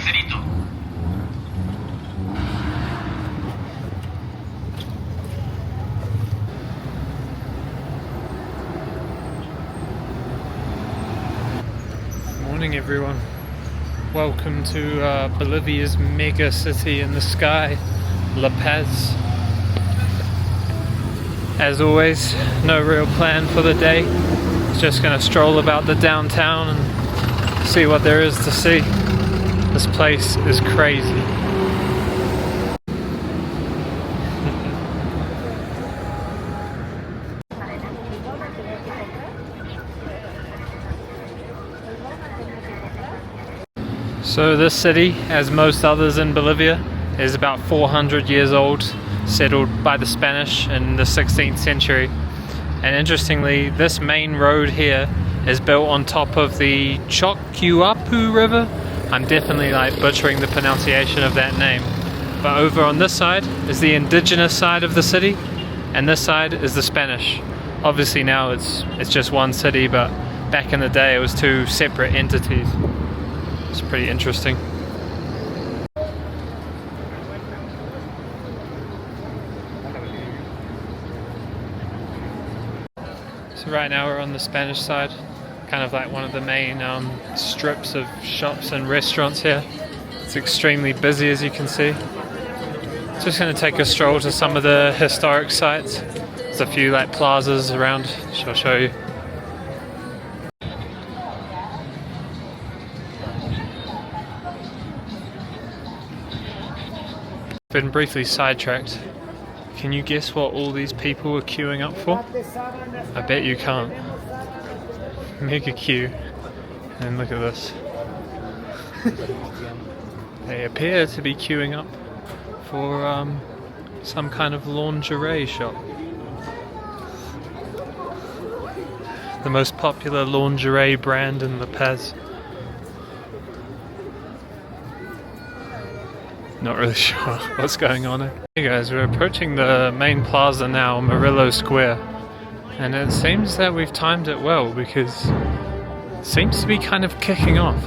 Caserito. Morning everyone. Welcome to Bolivia's mega city in the sky, La Paz. As always, no real plan for the day. Just gonna stroll about the downtown and see what there is to see. This place is crazy. So this city, as most others in Bolivia, is about 400 years old, settled by the Spanish in the 16th century. And interestingly, this main road here is built on top of the Choqquapau River. I'm definitely butchering the pronunciation of that name. But over on this side is the indigenous side of the city, and this side is the Spanish. Obviously now it's just one city, but back in the day it was two separate entities. It's pretty interesting. So right now we're on the Spanish side, kind of like one of the main strips of shops and restaurants here. It's extremely busy, as you can see. Just going to take a stroll to some of the historic sites. There's a few plazas around, which I'll show you. Been briefly sidetracked. Can you guess what all these people were queuing up for? I bet you can't. Mega queue. And look at this. They appear to be queuing up for some kind of lingerie shop. The most popular lingerie brand in La Paz. Not really sure what's going on here. Hey guys, we're approaching the main plaza now, Murillo Square. And it seems that we've timed it well because it seems to be kind of kicking off.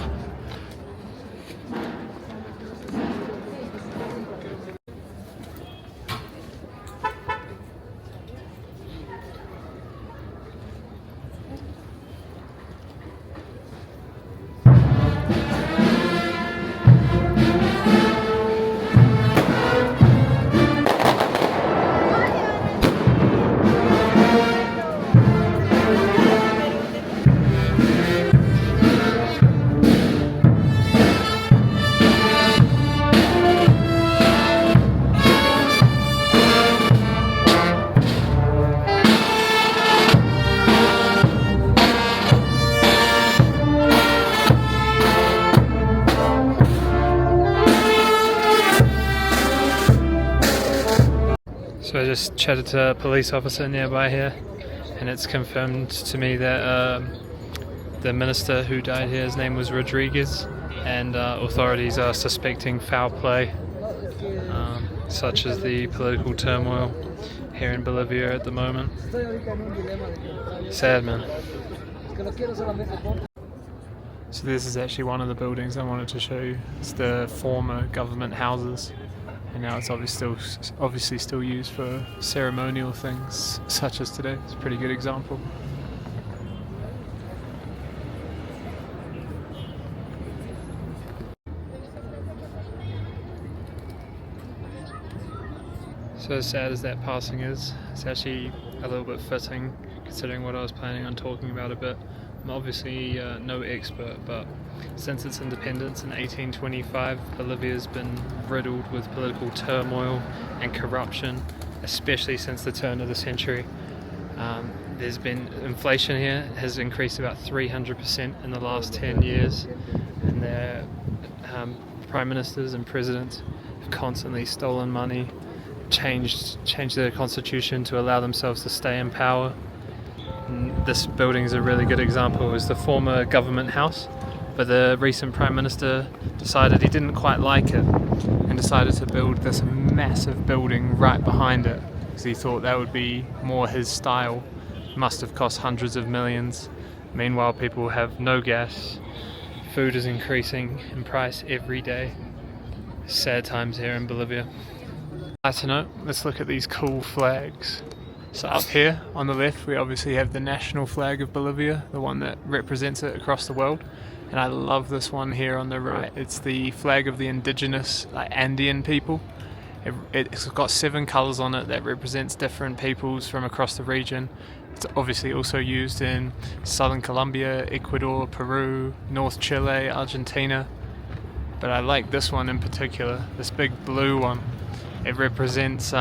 So I just chatted to a police officer nearby here, and it's confirmed to me that the minister who died here, his name was Rodriguez, and authorities are suspecting foul play, such as the political turmoil here in Bolivia at the moment. Sad, man. So this is actually one of the buildings I wanted to show you. It's the former government houses. And now it's obviously still used for ceremonial things, such as today. It's a pretty good example. So as sad as that passing is, it's actually a little bit fitting, considering what I was planning on talking about a bit. I'm obviously no expert, but since its independence in 1825, Bolivia's been riddled with political turmoil and corruption, especially since the turn of the century. There's been inflation here has increased about 300% in the last 10 years, and their prime ministers and presidents have constantly stolen money, changed their constitution to allow themselves to stay in power. And this building is a really good example. It was the former government house, but the recent Prime Minister decided he didn't quite like it and decided to build this massive building right behind it because he thought that would be more his style. Must have cost hundreds of millions. Meanwhile, people have no gas, food is increasing in price every day. Sad times here in Bolivia. Lighter note, let's look at these cool flags. So up here on the left we obviously have the national flag of Bolivia, the one that represents it across the world. And I love this one here on the right. It's the flag of the indigenous Andean people. It's got 7 colours on it that represents different peoples from across the region. It's obviously also used in southern Colombia, Ecuador, Peru, North Chile, Argentina. But I like this one in particular, this big blue one. It represents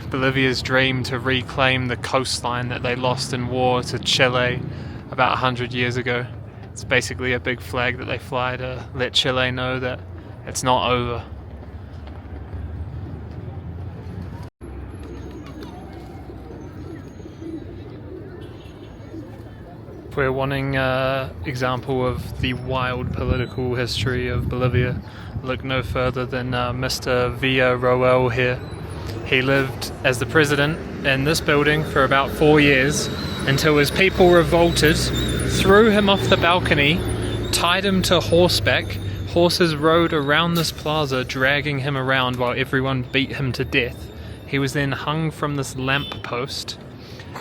Bolivia's dream to reclaim the coastline that they lost in war to Chile about 100 years ago. It's basically a big flag that they fly to let Chile know that it's not over. If we're wanting an example of the wild political history of Bolivia, look no further than Mr. Villarroel here. He lived as the president in this building for about 4 years until his people revolted, threw him off the balcony, tied him to horseback. Horses rode around this plaza dragging him around while everyone beat him to death. He was then hung from this lamp post,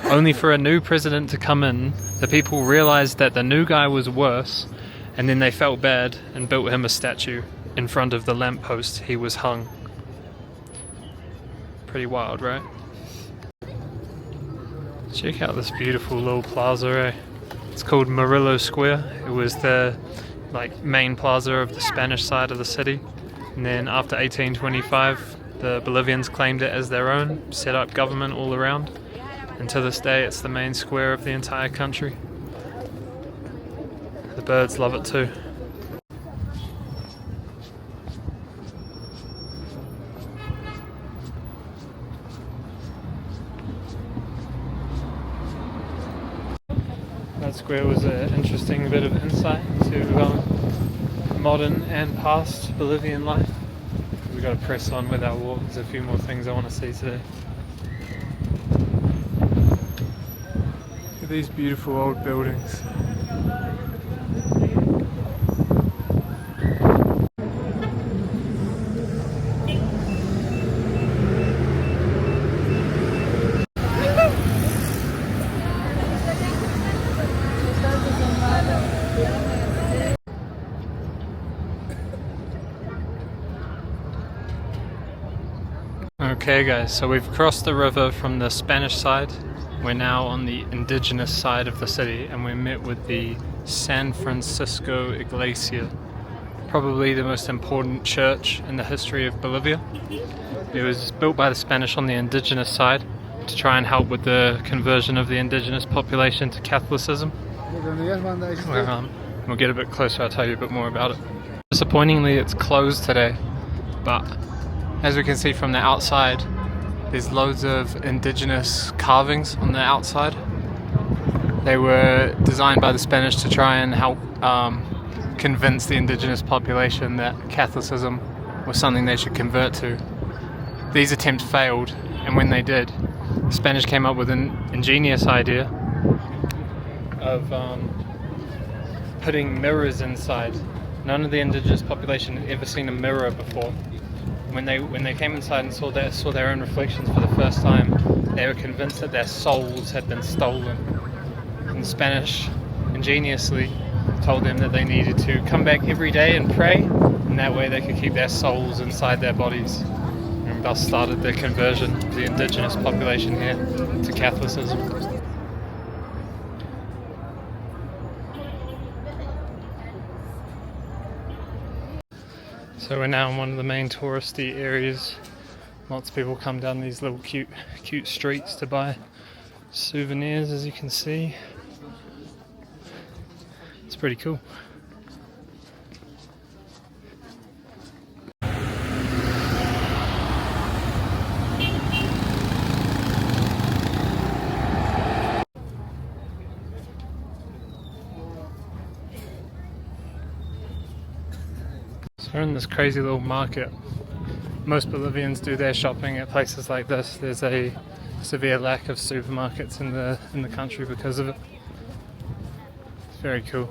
only for a new president to come in. The people realized that the new guy was worse, and then they felt bad and built him a statue in front of the lamppost he was hung. Pretty wild, right? Check out this beautiful little plaza, eh? It's called Murillo Square. It was the main plaza of the Spanish side of the city, and then after 1825 the Bolivians claimed it as their own, set up government all around. And to this day it's the main square of the entire country. The birds love it too. That square was an interesting bit of insight to modern and past Bolivian life. We've got to press on with our walk. There's a few more things I want to see today. These beautiful old buildings. Okay guys, so we've crossed the river from the Spanish side. We're now on the indigenous side of the city and we met with the San Francisco Iglesia, probably the most important church in the history of Bolivia. It was built by the Spanish on the indigenous side to try and help with the conversion of the indigenous population to Catholicism. We'll get a bit closer, I'll tell you a bit more about it. Disappointingly, it's closed today, but as we can see from the outside, there's loads of indigenous carvings on the outside. They were designed by the Spanish to try and help convince the indigenous population that Catholicism was something they should convert to. These attempts failed, and when they did, the Spanish came up with an ingenious idea of putting mirrors inside. None of the indigenous population had ever seen a mirror before. When they came inside and saw their own reflections for the first time, they were convinced that their souls had been stolen. And the Spanish ingeniously told them that they needed to come back every day and pray, and that way they could keep their souls inside their bodies. And thus started the conversion of the indigenous population here to Catholicism. So we're now in one of the main touristy areas. Lots of people come down these little cute streets to buy souvenirs, as you can see. It's pretty cool. We're in this crazy little market. Most Bolivians do their shopping at places like this. There's a severe lack of supermarkets in the country because of it. It's very cool.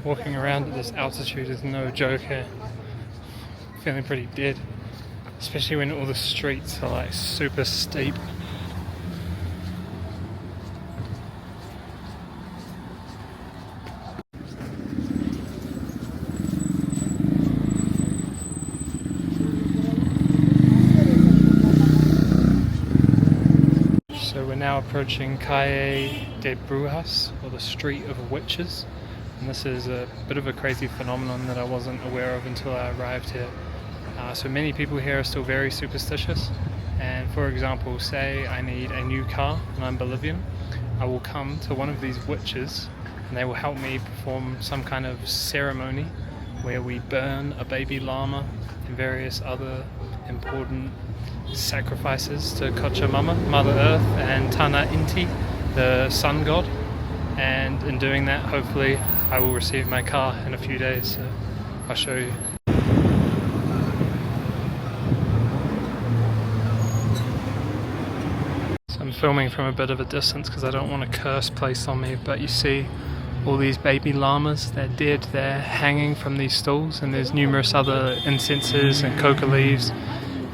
Walking around at this altitude is no joke here. Feeling pretty dead, especially when all the streets are like super steep. So we're now approaching Calle de Brujas, or the Street of Witches, and this is a bit of a crazy phenomenon that I wasn't aware of until I arrived here. So many people here are still very superstitious, and for example, say I need a new car and I'm Bolivian, I will come to one of these witches and they will help me perform some kind of ceremony where we burn a baby llama and various other important sacrifices to Pachamama, Mother Earth, and Tana Inti, the sun god, and in doing that hopefully I will receive my car in a few days, so I'll show you. So I'm filming from a bit of a distance because I don't want a curse placed on me, but you see all these baby llamas, they're dead, they're hanging from these stools, and there's numerous other incenses and coca leaves,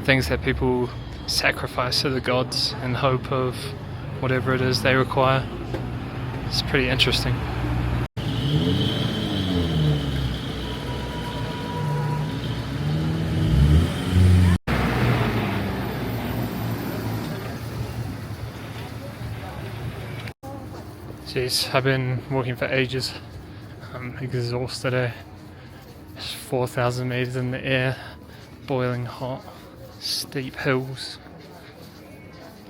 things that people sacrifice to the gods in hope of whatever it is they require. It's pretty interesting. Jeez, I've been walking for ages. I'm exhausted. It's 4,000 meters in the air, boiling hot, steep hills.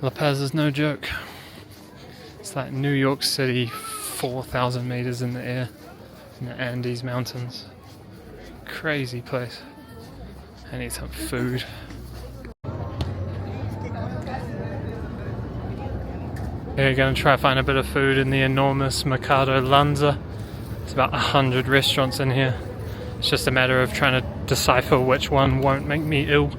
La Paz is no joke. It's like New York City, 4,000 meters in the air, in the Andes Mountains. Crazy place. I need some food. We're going to try to find a bit of food in the enormous Mercado Lanza. There's about 100 restaurants in here. It's just a matter of trying to decipher which one won't make me ill.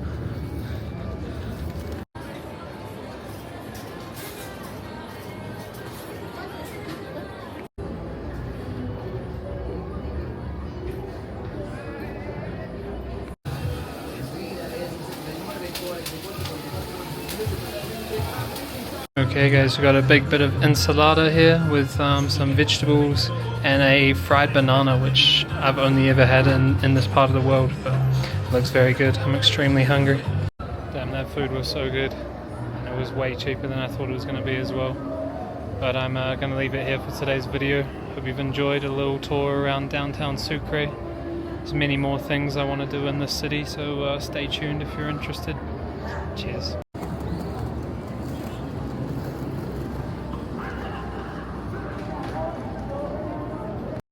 Okay guys, we've got a big bit of ensalada here with some vegetables and a fried banana, which I've only ever had in this part of the world, but it looks very good. I'm extremely hungry. Damn, that food was so good. And it was way cheaper than I thought it was going to be as well. But I'm going to leave it here for today's video. Hope you've enjoyed a little tour around downtown Sucre. There's many more things I want to do in this city, so stay tuned if you're interested. Cheers.